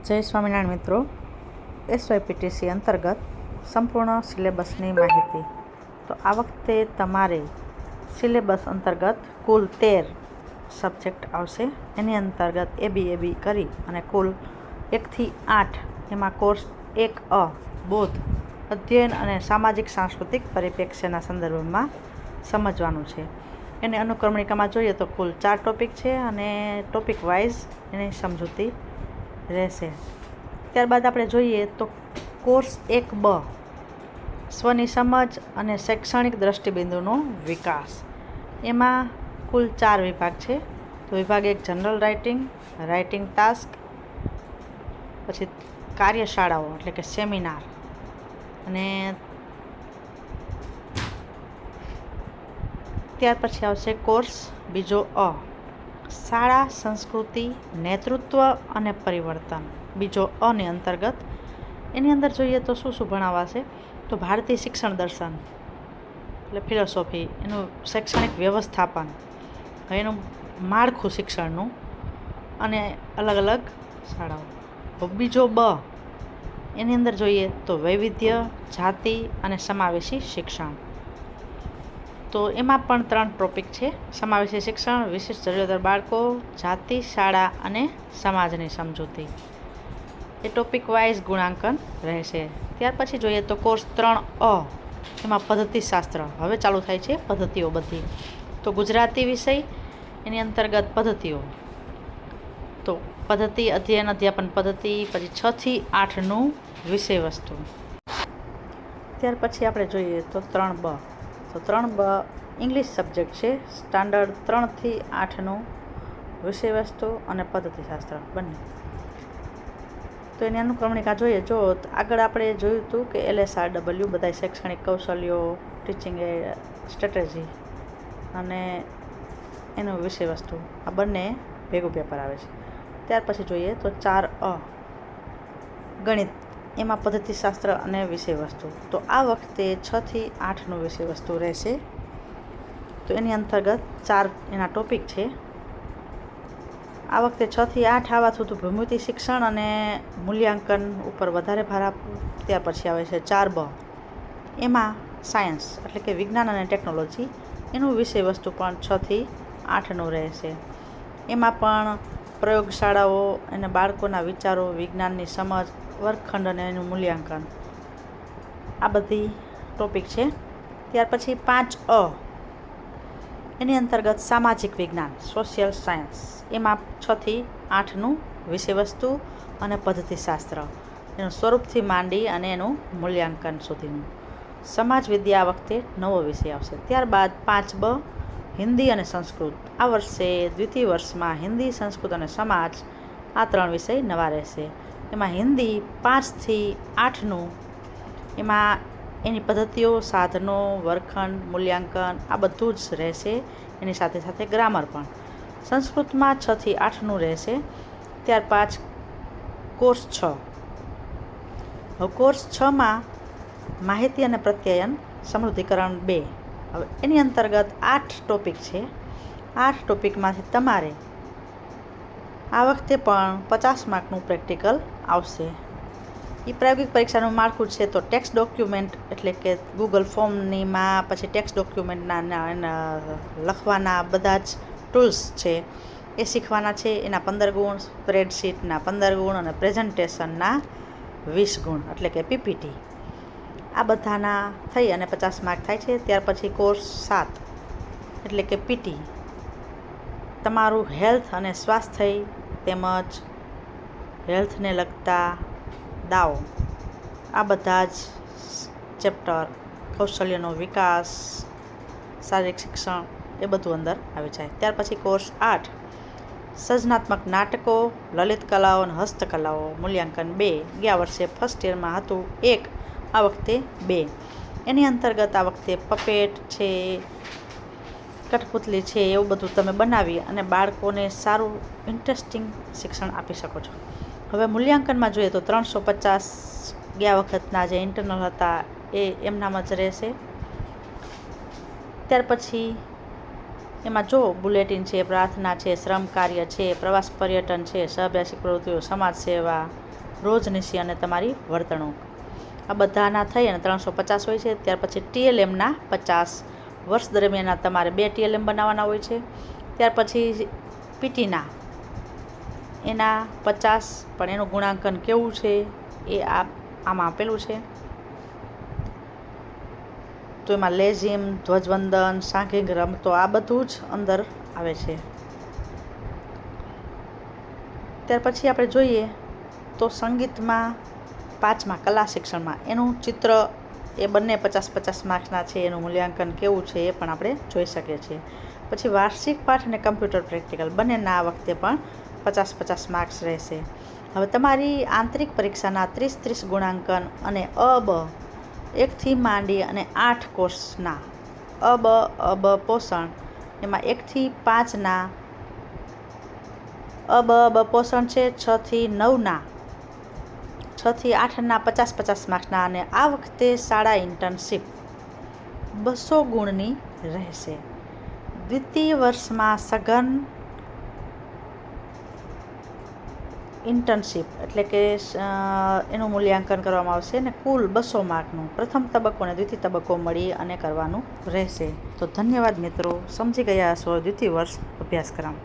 જય સ્વામિનારાયણ મિત્રો, SYPTC અંતર્ગત સંપૂર્ણ સિલેબસની માહિતી. તો આ વખતે તમારે સિલેબસ અંતર્ગત કુલ 13 સબ્જેક્ટ આવશે. એની અંતર્ગત AB કરી અને કુલ 1 થી 8 એમાં કોર્સ 1A બૌદ્ધ અધ્યયન અને સામાજિક સાંસ્કૃતિક પરિપ્રેક્ષ્યના સંદર્ભમાં સમજવાનું છે. એને અનુક્રમણિકામાં જોઈએ તો કુલ 4 ટોપિક છે અને ટોપિક વાઇઝ એની સમજૂતી રહેશે. ત્યારબાદ આપણે જોઈએ તો કોર્સ 1B સ્વની સમજ અને શૈક્ષણિક દ્રષ્ટિબિંદુનો વિકાસ. એમાં કુલ 4 વિભાગ છે. તો વિભાગ 1 જનરલ રાઇટિંગ ટાસ્ક, પછી કાર્યશાળાઓ એટલે કે સેમિનાર, અને ત્યાર પછી આવશે કોર્સ બીજો A શાળા સંસ્કૃતિ નેતૃત્વ અને પરિવર્તન. બીજો A ની અંતર્ગત એની અંદર જોઈએ તો શું ભણાવાશે તો ભારતીય શિક્ષણ દર્શન એટલે ફિલોસોફી, એનું શૈક્ષણિક વ્યવસ્થાપન, એનું માળખું શિક્ષણનું અને અલગ અલગ શાળાઓ. બીજો B એની અંદર જોઈએ તો વૈવિધ્ય, જાતિ અને સમાવેશી શિક્ષણ. તો એમાં પણ 3 ટોપિક છે: સમાવેશી શિક્ષણ, વિશિષ્ટ જરૂરિયાત બાળકો, જાતિ, શાળા અને સમાજની સમજૂતી. એ ટોપિક વાઇઝ ગુણાંકન રહેશે. ત્યાર પછી જોઈએ તો કોર્સ 3A એમાં પદ્ધતિશાસ્ત્ર. હવે ચાલુ થાય છે પદ્ધતિઓ બધી. તો ગુજરાતી વિષય એની અંતર્ગત પદ્ધતિઓ, તો પદ્ધતિ અધ્યયન અધ્યાપન પદ્ધતિ, પછી 6 થી 8નું વિષય વસ્તુ. ત્યાર પછી આપણે જોઈએ તો 3B. તો 3B ઇંગ્લિશ સબ્જેક્ટ છે. સ્ટાન્ડર્ડ 3 થી 8નું વિષય વસ્તુ અને પદ્ધતિશાસ્ત્ર બંને. તો એની અનુક્રમણિકા જોઈએ તો આગળ આપણે જોયું હતું કે LSRW બધા શૈક્ષણિક કૌશલ્યો, ટીચિંગ સ્ટ્રેટેજી અને એનું વિષય વસ્તુ, આ બંને ભેગું પેપર આવે છે. ત્યાર પછી જોઈએ તો 4A ગણિત, એમાં પદ્ધતિશાસ્ત્ર અને વિષય વસ્તુ. તો આ વખતે 6 થી 8નું વિષય વસ્તુ રહેશે. તો એની અંતર્ગત 4 એના ટોપિક છે. આ વખતે 6 થી 8 આવવાથી તો ભૂમિતિ શિક્ષણ અને મૂલ્યાંકન ઉપર વધારે ભાર આપવું. ત્યાર પછી આવે છે 4B એમાં સાયન્સ એટલે કે વિજ્ઞાન અને ટેકનોલોજી, એનું વિષય વસ્તુ પણ 6 થી 8નું રહેશે. એમાં પણ પ્રયોગશાળાઓ અને બાળકોના વિચારો, વિજ્ઞાનની સમજ, વર્ગખંડ અને એનું મૂલ્યાંકન, આ બધી ટોપિક છે. ત્યાર પછી 5A એની અંતર્ગત સામાજિક વિજ્ઞાન, સોશિયલ સાયન્સ, એમાં 6 થી 8નું વિષય વસ્તુ અને પદ્ધતિશાસ્ત્ર, એનું સ્વરૂપથી માંડી અને એનું મૂલ્યાંકન સુધીનું. સમાજ વિદ્યા આ વખતે નવો વિષય આવશે. ત્યારબાદ 5B હિન્દી અને સંસ્કૃત. આ વર્ષે દ્વિતીય વર્ષમાં હિન્દી, સંસ્કૃત અને સમાજ, આ 3 વિષય નવા રહેશે. એમાં હિન્દી 5 થી 8નું, એમાં એની પદ્ધતિઓ, સાધનો, વર્ગખંડ, મૂલ્યાંકન આ બધું જ રહેશે. એની સાથે સાથે ગ્રામર પણ. સંસ્કૃતમાં 6 થી 8નું રહેશે. ત્યારબાદ કોર્સ 6. હવે કોર્સ 6માં માહિતી અને પ્રત્યયન સમૃદ્ધિકરણ 2. હવે એની અંતર્ગત 8 ટોપિક છે. 8 ટોપિકમાંથી તમારે આ વખતે પણ 50 માર્કનું પ્રેક્ટિકલ આવશે. એ પ્રાયોગિક પરીક્ષાનું માળખું છે તો ટેક્સ્ટ ડોક્યુમેન્ટ એટલે કે ગૂગલ ફોર્મનીમાં પછી ટેક્સ્ટ ડોક્યુમેન્ટના લખવાના બધા જ ટૂલ્સ છે એ શીખવાના છે. એના 15 ગુણ, સ્પ્રેડશીટના 15 ગુણ અને પ્રેઝન્ટેશનના 20 ગુણ એટલે કે PPT. આ બધાના થઈ અને 50 માર્ક થાય છે. ત્યાર પછી કોર્સ 7 એટલે કે PT, તમારું હેલ્થ અને સ્વાસ્થ્ય તેમજ હેલ્થને લગતા દાવો, આ બધા જ ચેપ્ટર, કૌશલ્યનો વિકાસ, શારીરિક શિક્ષણ, એ બધું અંદર આવી જાય. ત્યાર પછી કોર્સ 8 સર્જનાત્મક નાટકો, લલિત કલાઓ અને હસ્તકલાઓ, મૂલ્યાંકન 2. ગયા વર્ષે ફર્સ્ટ યરમાં હતું 1, આ વખતે 2. એની અંતર્ગત આ વખતે પપેટ છે, કઠપુતલી છે, એવું બધું તમે બનાવી અને બાળકોને સારું ઇન્ટરેસ્ટિંગ શિક્ષણ આપી શકો છો. હવે મૂલ્યાંકનમાં જોઈએ તો 350 ગયા વખતના જે ઇન્ટરનલ હતા એ એમનામ જ રહેશે. ત્યાર પછી એમાં જો બુલેટિન છે, પ્રાર્થના છે, શ્રમ કાર્ય છે, પ્રવાસ પર્યટન છે, સહઅભ્યાસિક પ્રવૃત્તિઓ, સમાજ સેવા, રોજનીશી અને તમારી વર્તણૂક, આ બધાના થઈ અને 350 હોય છે. ત્યાર પછી TLMના 50 વર્ષ દરમિયાન તમારે 2 TLM બનાવવાના હોય છે. ત્યાર પછી PTના એના 50, પણ એનું ગુણાંકન કેવું છે એ આમાં આપેલું છે. તો એમાં લેઝિમ, ધ્વજવંદન, સાંઘિક રમતો આ બધું જ અંદર આવે છે. ત્યાર પછી આપણે જોઈએ તો સંગીતમાં 5મા કલા શિક્ષણમાં એનું ચિત્ર એ બંને 50-50 માર્ક્સના છે. એનું મૂલ્યાંકન કેવું છે એ પણ આપણે જોઈ શકીએ છીએ. પછી વાર્ષિક પાઠ અને કમ્પ્યુટર પ્રેક્ટિકલ બંનેના આ વખતે પણ 50-50 માર્ક્સ રહેશે. હવે તમારી આંતરિક પરીક્ષાના 30-30 ગુણાંકન અને અબ 1થી માંડી અને 8 કોર્સના અબ પોષણ એમાં 1થી 5ના અબ પોષણ છે. 6થી 9ના 6થી 8ના 50-50 માર્ક્સના અને આ વખતે શાળા ઇન્ટર્નશીપ 200 ગુણની રહેશે. દ્વિતીય વર્ષમાં સઘન ઇન્ટર્નશીપ એટલે કે એનું મૂલ્યાંકન કરવામાં આવશે અને કુલ 200 માર્કનું પ્રથમ તબક્કો અને દ્વિતીય તબક્કો મળી અને કરવાનું રહેશે. તો ધન્યવાદ મિત્રો, સમજી ગયા હશો દ્વિતીય વર્ષ અભ્યાસક્રમ.